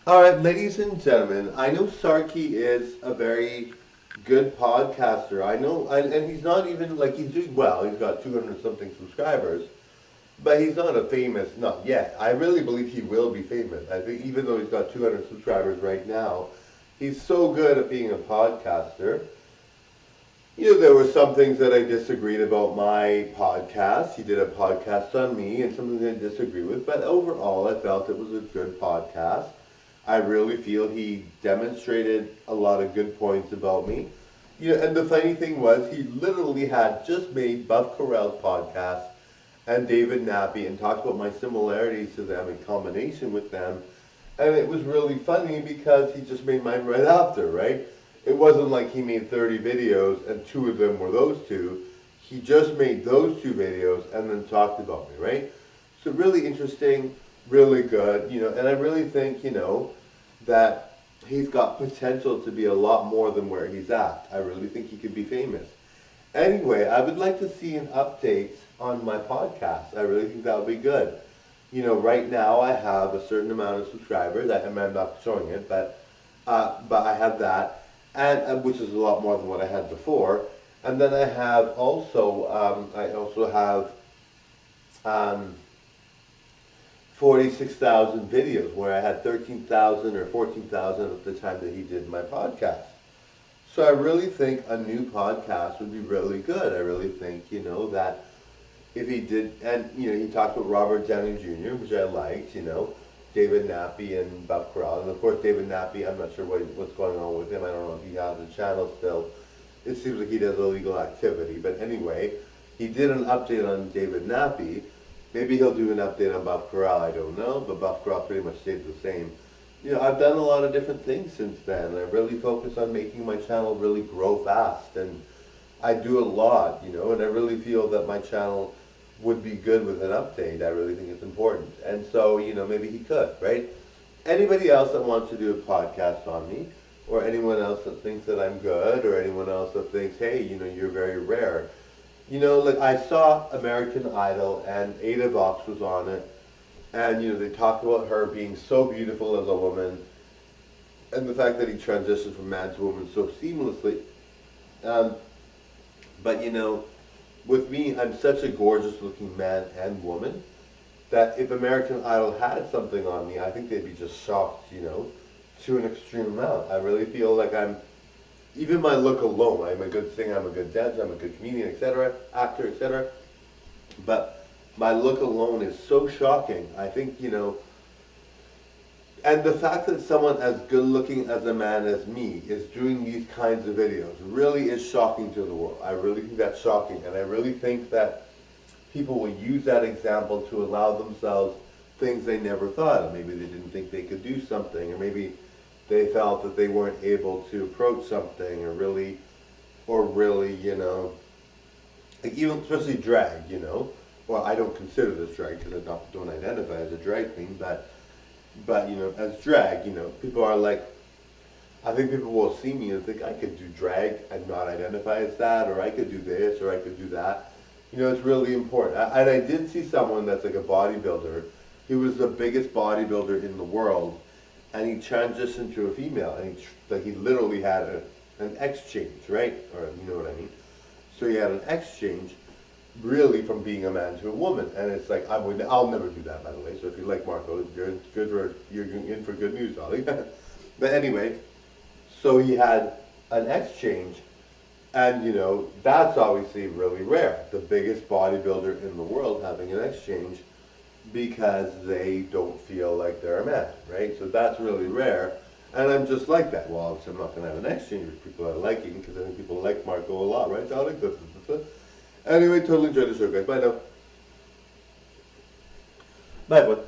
All right, ladies and gentlemen, I know Sarkey is a very good podcaster. I know, and he's not even like he's doing well. He's got 200 something subscribers, but he's not a famous, not yet. I really believe he will be famous. I think even though he's got 200 subscribers right now, he's so good at being a podcaster. There were some things that I disagreed about my podcast. He did a podcast on me and something I disagree with, but overall I felt it was a good podcast. I really feel he demonstrated a lot of good points about me. And the funny thing was he literally had just made Buff Correll's podcast and David Nappy and talked about my similarities to them in combination with them. And it was really funny because he just made mine right after, right? It wasn't like he made 30 videos and two of them were those two. He just made those two videos and then talked about me, right? So really interesting, really good, and I really think, that he's got potential to be a lot more than where he's at. I really think he could be famous. Anyway, I would like to see an update on my podcast. I really think that would be good. Right now I have a certain amount of subscribers. I'm not showing it, but I have that. And which is a lot more than what I had before. And then I have also, 46,000 videos where I had 13,000 or 14,000 at the time that he did my podcast. So I really think a new podcast would be really good. I really think, that if he did, and, he talked about Robert Downey Jr., which I liked, David Nappy and Buff Corral. And of course, David Nappy, I'm not sure what's going on with him. I don't know if he has a channel still. It seems like he does illegal activity. But anyway, he did an update on David Nappy. Maybe he'll do an update on Buff Corral, I don't know. But Buff Corral pretty much stayed the same. I've done a lot of different things since then. I really focus on making my channel really grow fast. And I do a lot, and I really feel that my channel would be good with an update. I really think it's important. And so, maybe he could, right? Anybody else that wants to do a podcast on me, or anyone else that thinks that I'm good, or anyone else that thinks, hey, you're very rare. Like I saw American Idol and Ada Vox was on it, and, they talked about her being so beautiful as a woman, and the fact that he transitioned from man to woman so seamlessly. But, with me, I'm such a gorgeous looking man and woman that if American Idol had something on me, I think they'd be just shocked, to an extreme amount. I really feel like even my look alone, I'm a good singer, I'm a good dancer, I'm a good comedian, etc., actor, etc. But my look alone is so shocking. I think, and the fact that someone as good looking as a man as me is doing these kinds of videos really is shocking to the world. I really think that's shocking, and I really think that people will use that example to allow themselves things they never thought of. Maybe they didn't think they could do something, or maybe they felt that they weren't able to approach something, or really, like even especially drag, Well, I don't consider this drag because I don't identify as a drag queen, but as drag, people are like, I think people will see me and think I could do drag and not identify as that, or I could do this, or I could do that. It's really important. And I did see someone that's like a bodybuilder. He was the biggest bodybuilder in the world, and he transitioned to a female, and he literally had an exchange, right? Or you know what I mean? So he had an exchange, really from being a man to a woman, and it's like I'll never do that, by the way. So if you like Marco, you're in for good news, Ollie. But anyway, so he had an exchange, and that's obviously really rare. The biggest bodybuilder in the world having an exchange because they don't feel like they're a man, right? So that's really rare, and I'm just like that. Well, obviously I'm not going to have an exchange with people I like him because I think people like Marco a lot, right? So I like this. Anyway, totally enjoyed the show, guys. Bye now. Bye, everyone.